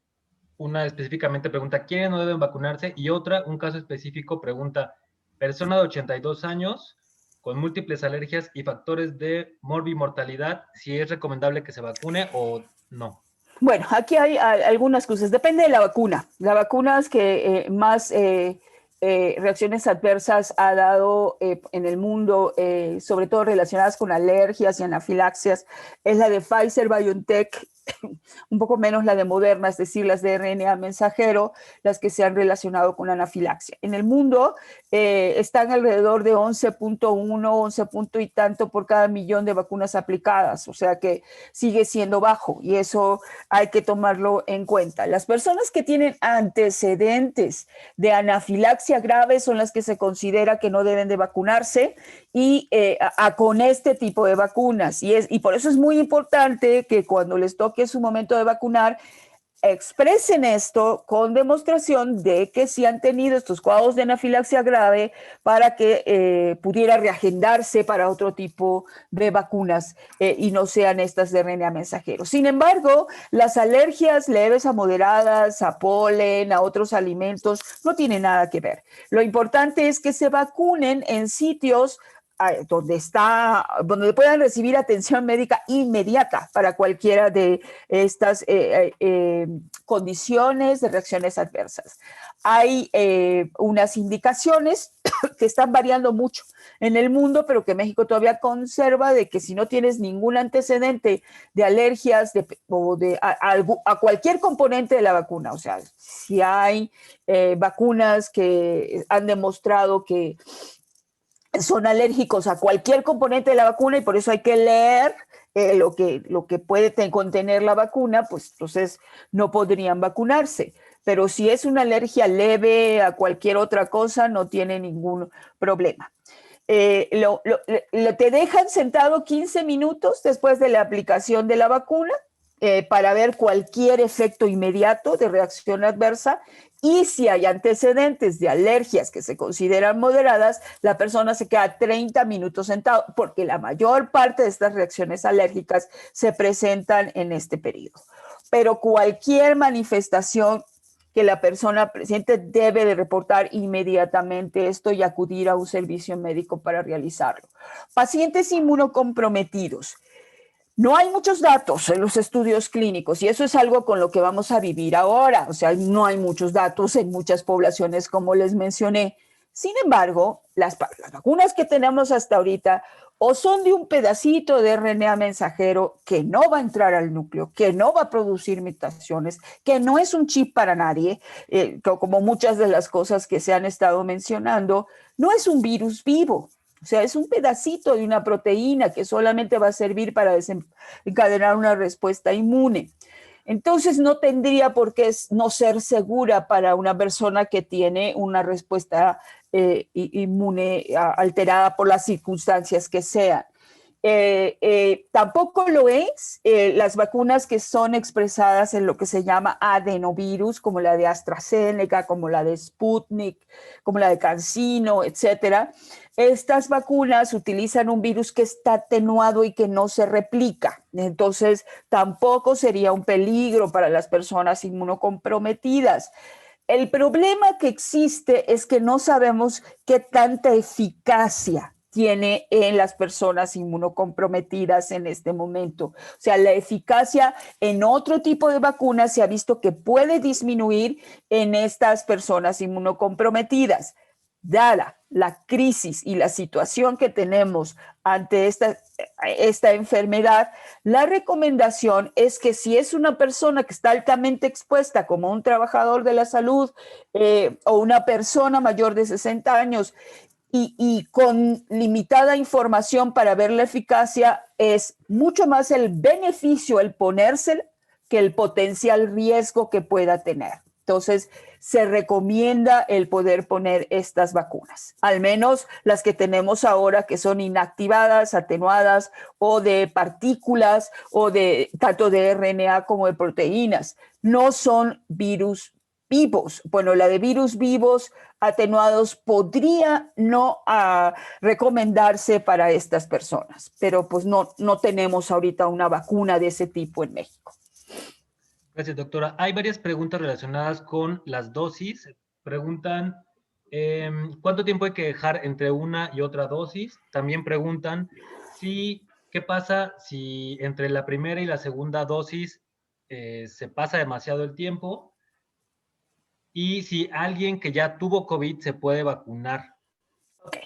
Una específicamente pregunta quiénes no deben vacunarse y otra, un caso específico, pregunta persona de 82 años con múltiples alergias y factores de morbimortalidad, si es recomendable que se vacune o no. Bueno, aquí hay algunas cosas. Depende de la vacuna. La vacuna es que más reacciones adversas ha dado en el mundo, sobre todo relacionadas con alergias y anafilaxias, es la de Pfizer-BioNTech, un poco menos la de Moderna, es decir, las de RNA mensajero, las que se han relacionado con anafilaxia. En el mundo están alrededor de 11.1, 11 punto y tanto por cada millón de vacunas aplicadas, o sea que sigue siendo bajo y eso hay que tomarlo en cuenta. Las personas que tienen antecedentes de anafilaxia grave son las que se considera que no deben de vacunarse y con este tipo de vacunas. Y por eso es muy importante que cuando les toque su momento de vacunar, expresen esto con demostración de que sí han tenido estos cuadros de anafilaxia grave para que pudiera reagendarse para otro tipo de vacunas y no sean estas de RNA mensajero. Sin embargo, las alergias leves a moderadas, a polen, a otros alimentos, no tienen nada que ver. Lo importante es que se vacunen en sitios donde puedan recibir atención médica inmediata para cualquiera de estas condiciones de reacciones adversas. Hay unas indicaciones que están variando mucho en el mundo, pero que México todavía conserva, de que si no tienes ningún antecedente de alergias a cualquier componente de la vacuna, o sea, si hay vacunas que han demostrado que son alérgicos a cualquier componente de la vacuna y por eso hay que leer lo que puede contener la vacuna, pues entonces no podrían vacunarse. Pero si es una alergia leve a cualquier otra cosa, no tiene ningún problema. Te dejan sentado 15 minutos después de la aplicación de la vacuna para ver cualquier efecto inmediato de reacción adversa. Y si hay antecedentes de alergias que se consideran moderadas, la persona se queda 30 minutos sentado, porque la mayor parte de estas reacciones alérgicas se presentan en este periodo. Pero cualquier manifestación que la persona presente debe de reportar inmediatamente esto y acudir a un servicio médico para realizarlo. Pacientes inmunocomprometidos. No hay muchos datos en los estudios clínicos y eso es algo con lo que vamos a vivir ahora. O sea, no hay muchos datos en muchas poblaciones, como les mencioné. Sin embargo, las vacunas que tenemos hasta ahorita o son de un pedacito de RNA mensajero que no va a entrar al núcleo, que no va a producir mutaciones, que no es un chip para nadie, como muchas de las cosas que se han estado mencionando, no es un virus vivo. O sea, es un pedacito de una proteína que solamente va a servir para desencadenar una respuesta inmune. Entonces no tendría por qué no ser segura para una persona que tiene una respuesta inmune alterada por las circunstancias que sean. Tampoco lo es las vacunas que son expresadas en lo que se llama adenovirus, como la de AstraZeneca, como la de Sputnik, como la de CanSino, etcétera. Estas vacunas utilizan un virus que está atenuado y que no se replica. Entonces, tampoco sería un peligro para las personas inmunocomprometidas. El problema que existe es que no sabemos qué tanta eficacia tiene en las personas inmunocomprometidas en este momento. O sea, la eficacia en otro tipo de vacunas se ha visto que puede disminuir en estas personas inmunocomprometidas. Dada la crisis y la situación que tenemos ante esta enfermedad, la recomendación es que si es una persona que está altamente expuesta, como un trabajador de la salud o una persona mayor de 60 años, y con limitada información para ver la eficacia, es mucho más el beneficio el ponérsela que el potencial riesgo que pueda tener. Entonces, se recomienda el poder poner estas vacunas, al menos las que tenemos ahora, que son inactivadas, atenuadas, o de partículas, o de tanto de RNA como de proteínas. No son virus vivos. Bueno, la de virus vivos atenuados podría no recomendarse para estas personas, pero pues no tenemos ahorita una vacuna de ese tipo en México. Gracias, doctora. Hay varias preguntas relacionadas con las dosis. Preguntan, ¿cuánto tiempo hay que dejar entre una y otra dosis? También preguntan, ¿qué pasa si entre la primera y la segunda dosis se pasa demasiado el tiempo? Y si alguien que ya tuvo COVID se puede vacunar. Ok.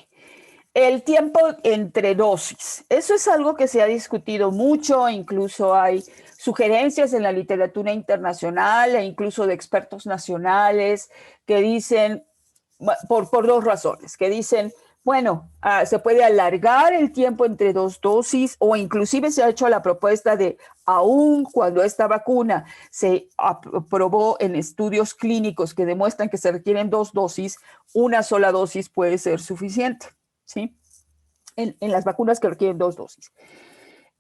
El tiempo entre dosis. Eso es algo que se ha discutido mucho, incluso hay sugerencias en la literatura internacional e incluso de expertos nacionales que dicen, por dos razones, que dicen, bueno, se puede alargar el tiempo entre dos dosis o inclusive se ha hecho la propuesta de, aun cuando esta vacuna se aprobó en estudios clínicos que demuestran que se requieren dos dosis, una sola dosis puede ser suficiente, ¿sí? En las vacunas que requieren dos dosis.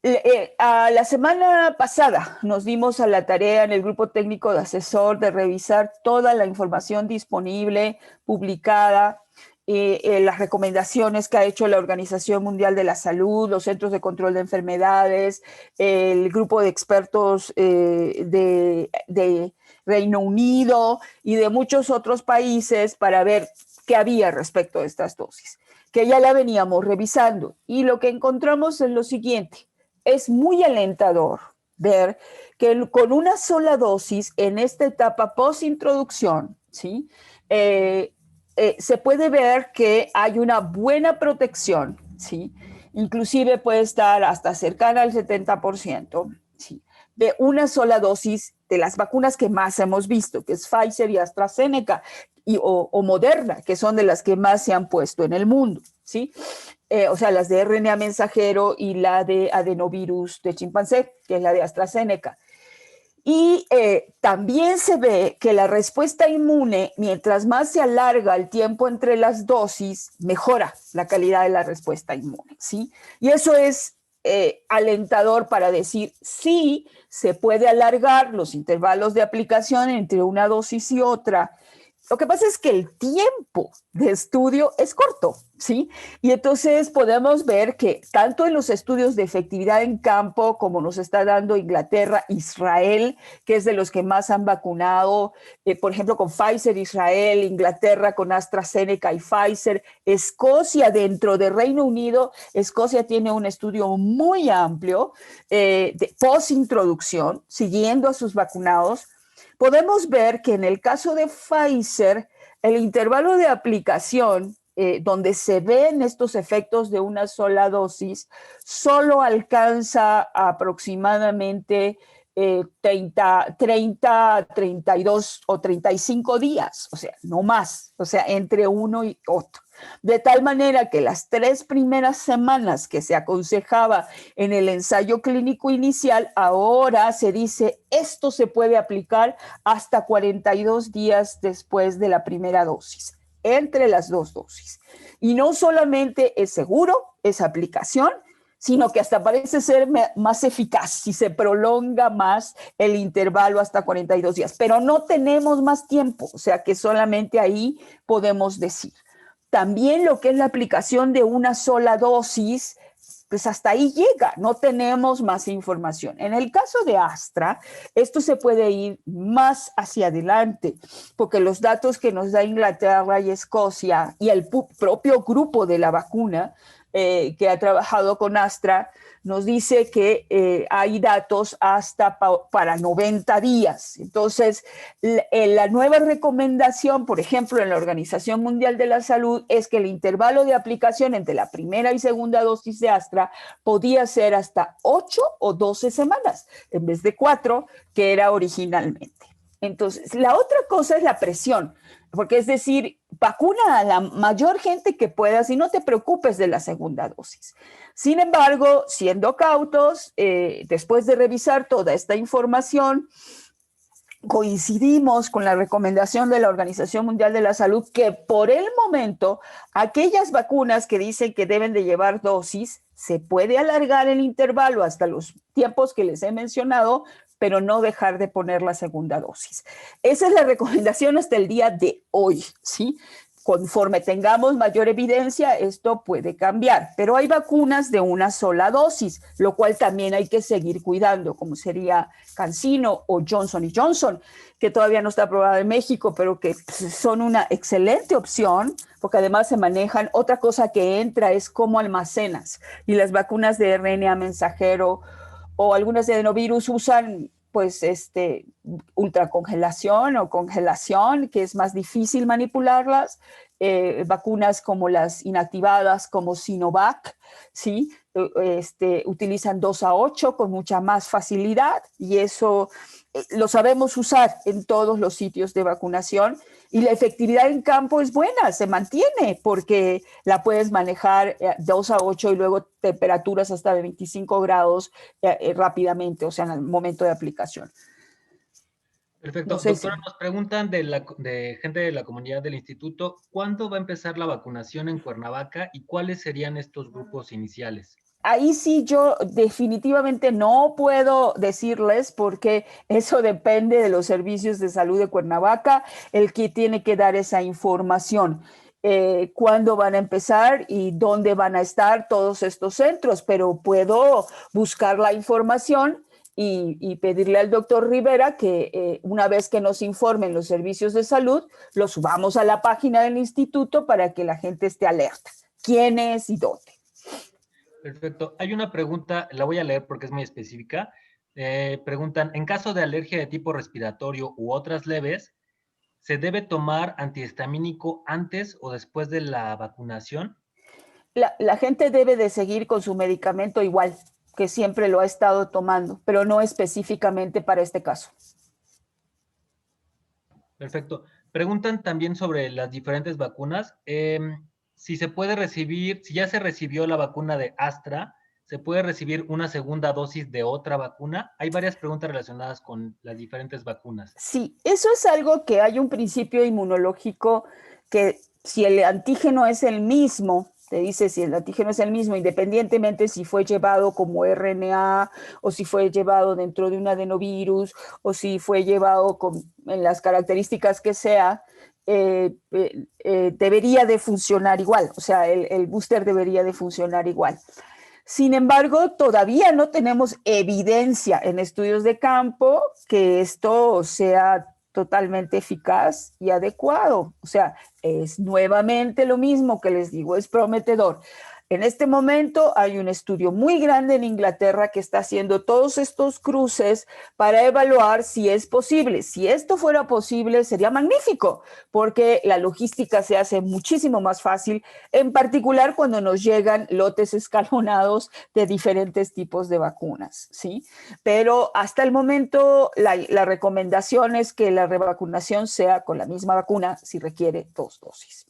La semana pasada nos dimos a la tarea en el grupo técnico de asesor de revisar toda la información disponible, publicada, las recomendaciones que ha hecho la Organización Mundial de la Salud, los Centros de Control de Enfermedades, el grupo de expertos de Reino Unido y de muchos otros países para ver qué había respecto de estas dosis, que ya la veníamos revisando. Y lo que encontramos es lo siguiente. Es muy alentador ver que con una sola dosis en esta etapa post-introducción, ¿sí? Se puede ver que hay una buena protección, ¿sí? Inclusive puede estar hasta cercana al 70%, ¿sí? De una sola dosis de las vacunas que más hemos visto, que es Pfizer y AstraZeneca, o Moderna, que son de las que más se han puesto en el mundo, ¿sí? O sea, las de RNA mensajero y la de adenovirus de chimpancé, que es la de AstraZeneca. Y también se ve que la respuesta inmune, mientras más se alarga el tiempo entre las dosis, mejora la calidad de la respuesta inmune, ¿sí? Y eso es alentador para decir, sí, se puede alargar los intervalos de aplicación entre una dosis y otra. Lo que pasa es que el tiempo de estudio es corto, ¿sí? Y entonces podemos ver que tanto en los estudios de efectividad en campo, como nos está dando Inglaterra, Israel, que es de los que más han vacunado, por ejemplo, con Pfizer, Israel, Inglaterra con AstraZeneca y Pfizer, Escocia dentro de Reino Unido, Escocia tiene un estudio muy amplio de post-introducción, siguiendo a sus vacunados. Podemos ver que en el caso de Pfizer, el intervalo de aplicación donde se ven estos efectos de una sola dosis, solo alcanza aproximadamente 30, 32 o 35 días, o sea, no más, o sea, entre uno y otro. De tal manera que las 3 primeras semanas que se aconsejaba en el ensayo clínico inicial, ahora se dice esto se puede aplicar hasta 42 días después de la primera dosis, entre las 2 dosis. Y no solamente es seguro esa aplicación, sino que hasta parece ser más eficaz si se prolonga más el intervalo hasta 42 días. Pero no tenemos más tiempo, o sea que solamente ahí podemos decir. También lo que es la aplicación de una sola dosis, pues hasta ahí llega, no tenemos más información. En el caso de Astra, esto se puede ir más hacia adelante, porque los datos que nos da Inglaterra y Escocia y el propio grupo de la vacuna que ha trabajado con Astra, nos dice que hay datos hasta para 90 días. Entonces, la nueva recomendación, por ejemplo, en la Organización Mundial de la Salud, es que el intervalo de aplicación entre la primera y segunda dosis de Astra podía ser hasta 8 o 12 semanas, en vez de 4, que era originalmente. Entonces, la otra cosa es la presión, porque es decir, vacuna a la mayor gente que puedas y no te preocupes de la segunda dosis. Sin embargo, siendo cautos, después de revisar toda esta información, coincidimos con la recomendación de la Organización Mundial de la Salud que por el momento aquellas vacunas que dicen que deben de llevar dosis, se puede alargar el intervalo hasta los tiempos que les he mencionado, pero no dejar de poner la segunda dosis. Esa es la recomendación hasta el día de hoy, ¿sí? Conforme tengamos mayor evidencia, esto puede cambiar, pero hay vacunas de una sola dosis, lo cual también hay que seguir cuidando, como sería CanSino o Johnson & Johnson, que todavía no está aprobada en México, pero que son una excelente opción, porque además se manejan. Otra cosa que entra es cómo almacenas, y las vacunas de RNA mensajero o algunas de adenovirus usan pues ultracongelación o congelación, que es más difícil manipularlas. Vacunas como las inactivadas, como Sinovac, ¿sí? Utilizan 2 a 8 con mucha más facilidad, y eso lo sabemos usar en todos los sitios de vacunación, y la efectividad en campo es buena, se mantiene, porque la puedes manejar 2 a 8 y luego temperaturas hasta de 25 grados rápidamente, o sea, en el momento de aplicación. Perfecto. No sé Doctora, nos preguntan de gente de la comunidad del instituto, ¿cuándo va a empezar la vacunación en Cuernavaca y cuáles serían estos grupos iniciales? Ahí sí yo definitivamente no puedo decirles, porque eso depende de los servicios de salud de Cuernavaca, el que tiene que dar esa información. Cuándo van a empezar y dónde van a estar todos estos centros, pero puedo buscar la información y pedirle al doctor Rivera que una vez que nos informen los servicios de salud, lo subamos a la página del instituto para que la gente esté alerta. ¿Quién es y dónde? Perfecto. Hay una pregunta, la voy a leer porque es muy específica. Preguntan, en caso de alergia de tipo respiratorio u otras leves, ¿se debe tomar antihistamínico antes o después de la vacunación? La gente debe de seguir con su medicamento igual, que siempre lo ha estado tomando, pero no específicamente para este caso. Perfecto. Preguntan también sobre las diferentes vacunas. Si se puede recibir, si ya se recibió la vacuna de Astra, ¿se puede recibir una segunda dosis de otra vacuna? Hay varias preguntas relacionadas con las diferentes vacunas. Sí, eso es algo que hay un principio inmunológico que si el antígeno es el mismo, te dice si el antígeno es el mismo, independientemente si fue llevado como RNA o si fue llevado dentro de un adenovirus o si fue llevado en las características que sea, debería de funcionar igual, o sea, el booster debería de funcionar igual. Sin embargo, todavía no tenemos evidencia en estudios de campo que esto sea totalmente eficaz y adecuado. O sea, es nuevamente lo mismo que les digo, es prometedor. En este momento hay un estudio muy grande en Inglaterra que está haciendo todos estos cruces para evaluar si es posible. Si esto fuera posible, sería magnífico, porque la logística se hace muchísimo más fácil, en particular cuando nos llegan lotes escalonados de diferentes tipos de vacunas, ¿sí? Pero hasta el momento la recomendación es que la revacunación sea con la misma vacuna si requiere 2 dosis.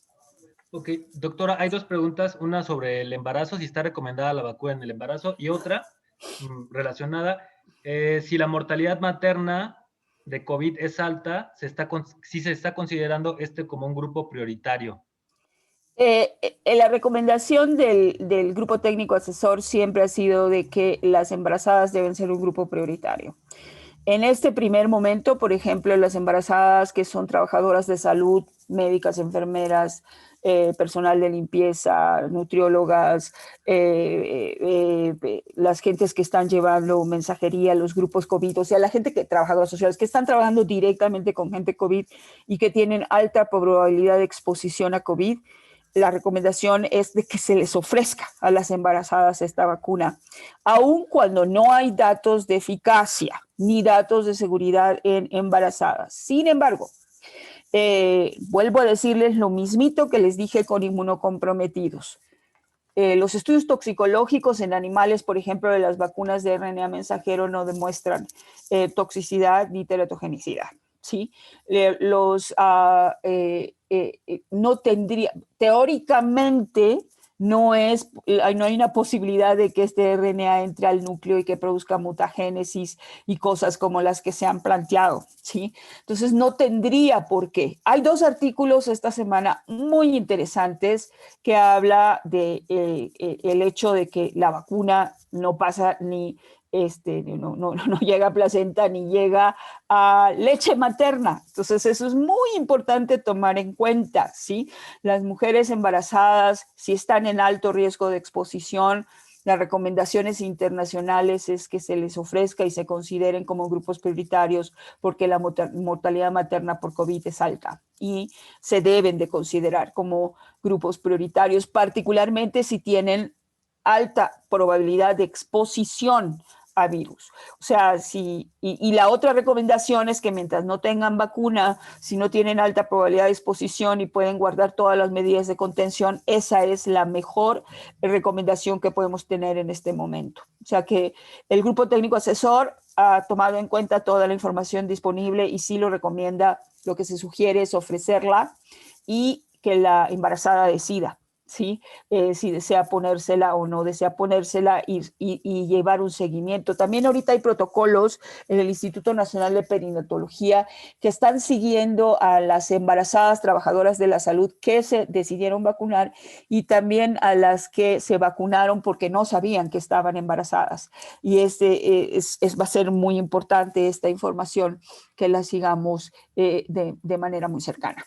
Ok, doctora, hay dos preguntas, una sobre el embarazo, si está recomendada la vacuna en el embarazo, y otra relacionada, si la mortalidad materna de COVID es alta, si se está considerando como un grupo prioritario. La recomendación del grupo técnico asesor siempre ha sido de que las embarazadas deben ser un grupo prioritario. En este primer momento, por ejemplo, las embarazadas que son trabajadoras de salud, médicas, enfermeras, personal de limpieza, nutriólogas, las gentes que están llevando mensajería, los grupos COVID, o sea, la gente trabajadoras sociales que están trabajando directamente con gente COVID y que tienen alta probabilidad de exposición a COVID, la recomendación es de que se les ofrezca a las embarazadas esta vacuna, aun cuando no hay datos de eficacia ni datos de seguridad en embarazadas. Sin embargo, vuelvo a decirles lo mismito que les dije con inmunocomprometidos. Los estudios toxicológicos en animales, por ejemplo, de las vacunas de RNA mensajero no demuestran toxicidad ni teratogenicidad. ¿Sí? No tendría, teóricamente, no hay una posibilidad de que este RNA entre al núcleo y que produzca mutagénesis y cosas como las que se han planteado, ¿sí? Entonces no tendría por qué. Hay 2 artículos esta semana muy interesantes que habla de el hecho de que la vacuna no pasa ni no llega a placenta ni llega a leche materna. Entonces eso es muy importante tomar en cuenta, ¿sí? Las mujeres embarazadas, si están en alto riesgo de exposición, las recomendaciones internacionales es que se les ofrezca y se consideren como grupos prioritarios porque la mortalidad materna por COVID es alta y se deben de considerar como grupos prioritarios, particularmente si tienen alta probabilidad de exposición a virus. O sea, y la otra recomendación es que mientras no tengan vacuna, si no tienen alta probabilidad de exposición y pueden guardar todas las medidas de contención, esa es la mejor recomendación que podemos tener en este momento. O sea que el grupo técnico asesor ha tomado en cuenta toda la información disponible y sí lo recomienda. Lo que se sugiere es ofrecerla y que la embarazada decida, ¿sí? Si desea ponérsela o no desea ponérsela y llevar un seguimiento. También ahorita hay protocolos en el Instituto Nacional de Perinatología que están siguiendo a las embarazadas trabajadoras de la salud que se decidieron vacunar y también a las que se vacunaron porque no sabían que estaban embarazadas. Y va a ser muy importante esta información que la sigamos de manera muy cercana.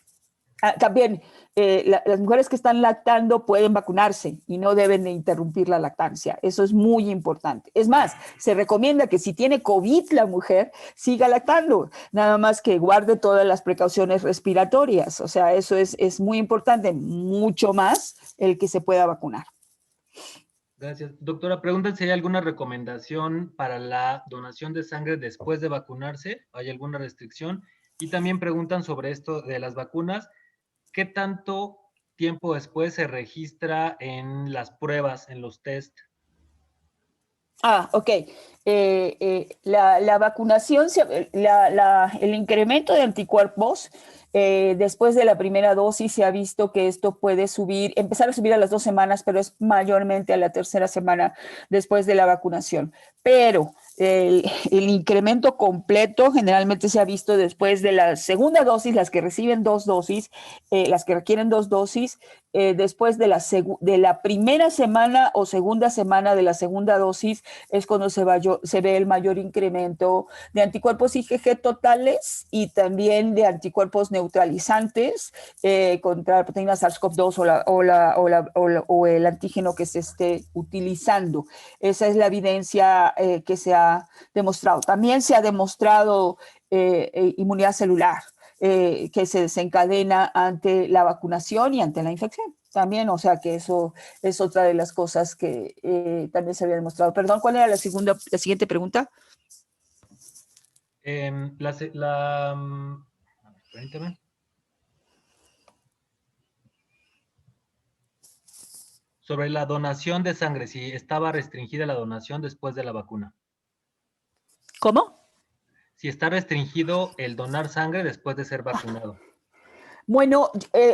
También las mujeres que están lactando pueden vacunarse y no deben de interrumpir la lactancia. Eso es muy importante. Es más, se recomienda que si tiene COVID la mujer siga lactando, nada más que guarde todas las precauciones respiratorias. O sea, eso es muy importante, mucho más el que se pueda vacunar. Gracias. Doctora, preguntan si hay alguna recomendación para la donación de sangre después de vacunarse. ¿Hay alguna restricción? Y también preguntan sobre esto de las vacunas. ¿Qué tanto tiempo después se registra en las pruebas, en los test? Ok. La vacunación, el incremento de anticuerpos después de la primera dosis se ha visto que esto puede empezar a subir a las 2 semanas, pero es mayormente a la 3ª semana después de la vacunación. Pero el incremento completo generalmente se ha visto después de la segunda dosis, las que reciben 2 dosis, las que requieren 2 dosis, después de la primera semana o segunda semana de la segunda dosis es cuando se ve el mayor incremento de anticuerpos IgG totales y también de anticuerpos neutralizantes contra la proteína SARS-CoV-2 o el antígeno que se esté utilizando. Esa es la evidencia que se ha demostrado. También se ha demostrado inmunidad celular que se desencadena ante la vacunación y ante la infección. también, o sea que eso es otra de las cosas que también se había demostrado. Perdón, ¿cuál era la siguiente pregunta? Permíteme. Sobre la donación de sangre, si estaba restringida la donación después de la vacuna. ¿Cómo? Si está restringido el donar sangre después de ser vacunado. Bueno,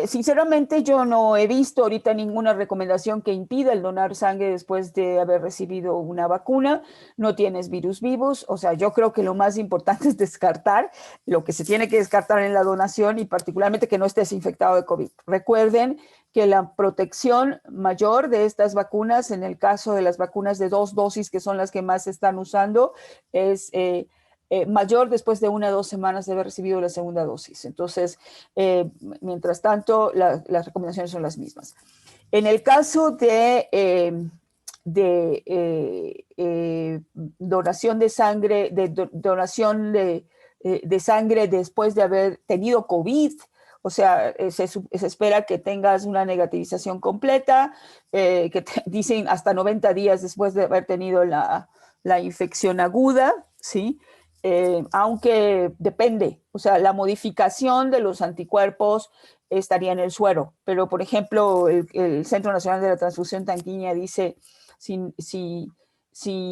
sinceramente yo no he visto ahorita ninguna recomendación que impida el donar sangre después de haber recibido una vacuna. No tienes virus vivos, o sea, yo creo que lo más importante es descartar lo que se tiene que descartar en la donación y particularmente que no estés infectado de COVID. Recuerden que la protección mayor de estas vacunas, en el caso de las vacunas de 2 dosis, que son las que más se están usando, es mayor después de 1 o 2 semanas de haber recibido la segunda dosis. Entonces, mientras tanto, las recomendaciones son las mismas. En el caso de donación de sangre, donación de sangre después de haber tenido COVID, o sea, se espera que tengas una negativización completa, que dicen hasta 90 días después de haber tenido la infección aguda, ¿sí? Aunque depende, o sea, la modificación de los anticuerpos estaría en el suero, pero por ejemplo, el Centro Nacional de la Transfusión Sanguínea dice, si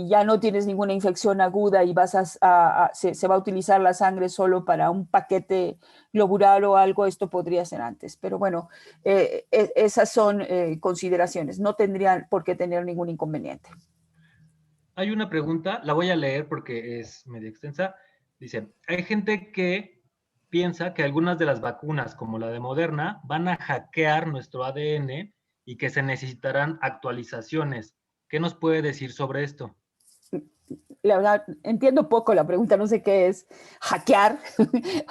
ya no tienes ninguna infección aguda y se va a utilizar la sangre solo para un paquete globular o algo, esto podría ser antes. Pero bueno, esas son consideraciones, no tendrían por qué tener ningún inconveniente. Hay una pregunta, la voy a leer porque es medio extensa. Dice, hay gente que piensa que algunas de las vacunas, como la de Moderna, van a hackear nuestro ADN y que se necesitarán actualizaciones. ¿Qué nos puede decir sobre esto? La verdad, entiendo poco la pregunta, no sé qué es hackear.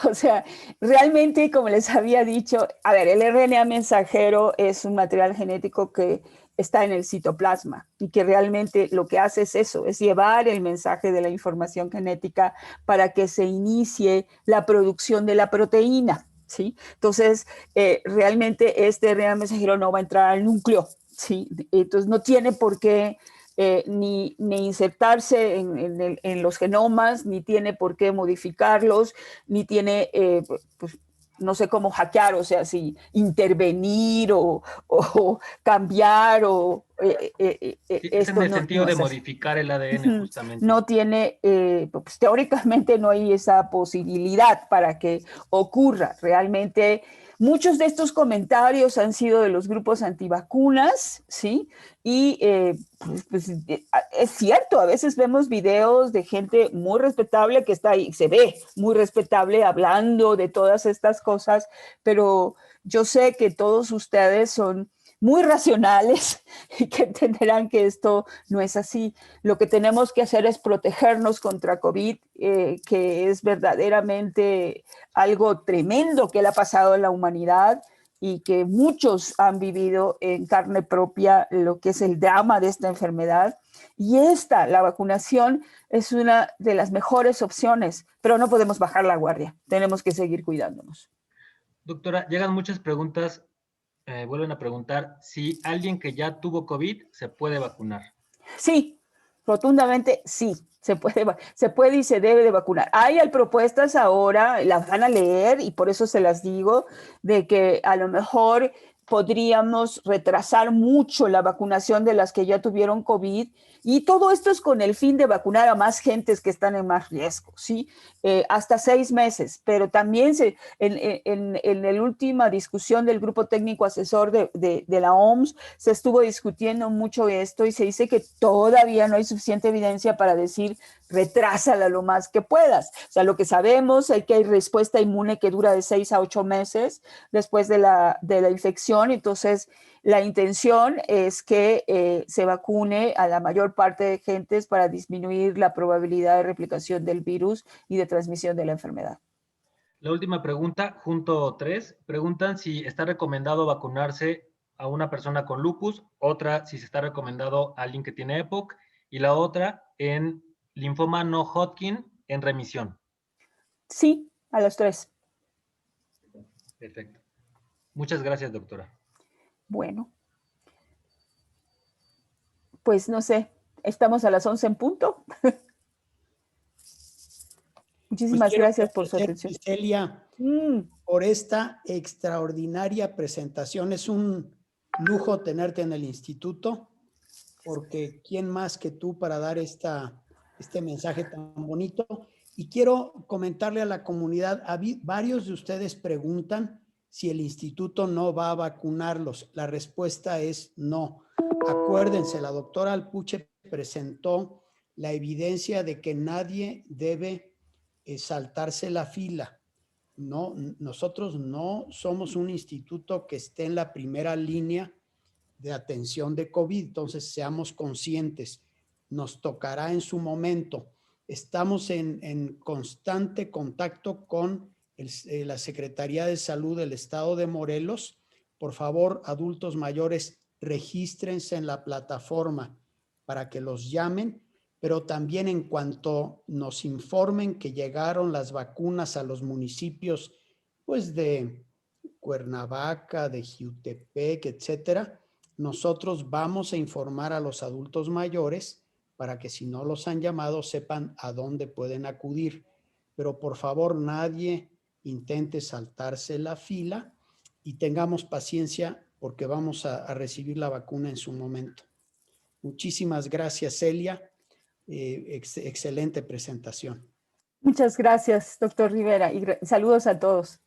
O sea, realmente, como les había dicho, a ver, el RNA mensajero es un material genético que está en el citoplasma y que realmente lo que hace es eso, es llevar el mensaje de la información genética para que se inicie la producción de la proteína, ¿sí? Entonces, realmente este RNA mensajero no va a entrar al núcleo, ¿sí? Entonces, no tiene por qué ni insertarse en los genomas, ni tiene por qué modificarlos, ni tiene, pues, no sé cómo hackear, o sea, si intervenir o cambiar o Sí, es en esto el no, sentido no de es así. modificar el ADN, justamente. No tiene, pues, teóricamente no hay esa posibilidad para que ocurra. Realmente muchos de estos comentarios han sido de los grupos antivacunas, ¿sí? Y pues, es cierto, a veces vemos videos de gente muy respetable que está ahí, se ve muy respetable hablando de todas estas cosas, pero yo sé que todos ustedes son muy racionales y que entenderán que esto no es así. Lo que tenemos que hacer es protegernos contra COVID, que es verdaderamente algo tremendo que le ha pasado en la humanidad y que muchos han vivido en carne propia lo que es el drama de esta enfermedad. Y la vacunación, es una de las mejores opciones, pero no podemos bajar la guardia. Tenemos que seguir cuidándonos. Doctora, llegan muchas preguntas, vuelven a preguntar si alguien que ya tuvo COVID se puede vacunar. Sí, rotundamente sí. Se puede y se debe de vacunar. Hay propuestas ahora, las van a leer y por eso se las digo, de que a lo mejor podríamos retrasar mucho la vacunación de las que ya tuvieron COVID y todo esto es con el fin de vacunar a más gentes que están en más riesgo, ¿sí? Hasta 6 meses, pero también en la última discusión del grupo técnico asesor de la OMS se estuvo discutiendo mucho esto y se dice que todavía no hay suficiente evidencia para decir retrásala lo más que puedas. O sea, lo que sabemos es que hay respuesta inmune que dura de 6 a 8 meses después de la infección. Entonces, la intención es que se vacune a la mayor parte de gentes para disminuir la probabilidad de replicación del virus y de transmisión de la enfermedad. La última pregunta, junto 3, preguntan si está recomendado vacunarse a una persona con lupus, otra si se está recomendado a alguien que tiene EPOC y la otra en linfoma no Hodgkin en remisión. Sí, a los 3. Perfecto. Muchas gracias, doctora. Bueno, pues no sé, estamos a las 11 en punto. Muchísimas quiero gracias por su agradecerte, atención. Celia, por esta extraordinaria presentación. Es un lujo tenerte en el instituto, porque ¿quién más que tú para dar este mensaje tan bonito? Y quiero comentarle a la comunidad, varios de ustedes preguntan si el instituto no va a vacunarlos. La respuesta es no. Acuérdense, la doctora Alpuche presentó la evidencia de que nadie debe saltarse la fila. No, nosotros no somos un instituto que esté en la primera línea de atención de COVID, entonces seamos conscientes, nos tocará en su momento. Estamos en constante contacto con la Secretaría de Salud del Estado de Morelos. Por favor, adultos mayores, regístrense en la plataforma para que los llamen, pero también en cuanto nos informen que llegaron las vacunas a los municipios, pues de Cuernavaca, de Jiutepec, etcétera, nosotros vamos a informar a los adultos mayores para que si no los han llamado sepan a dónde pueden acudir. Pero por favor, nadie intente saltarse la fila y tengamos paciencia porque vamos a recibir la vacuna en su momento. Muchísimas gracias, Celia. Excelente presentación. Muchas gracias, doctor Rivera, y saludos a todos.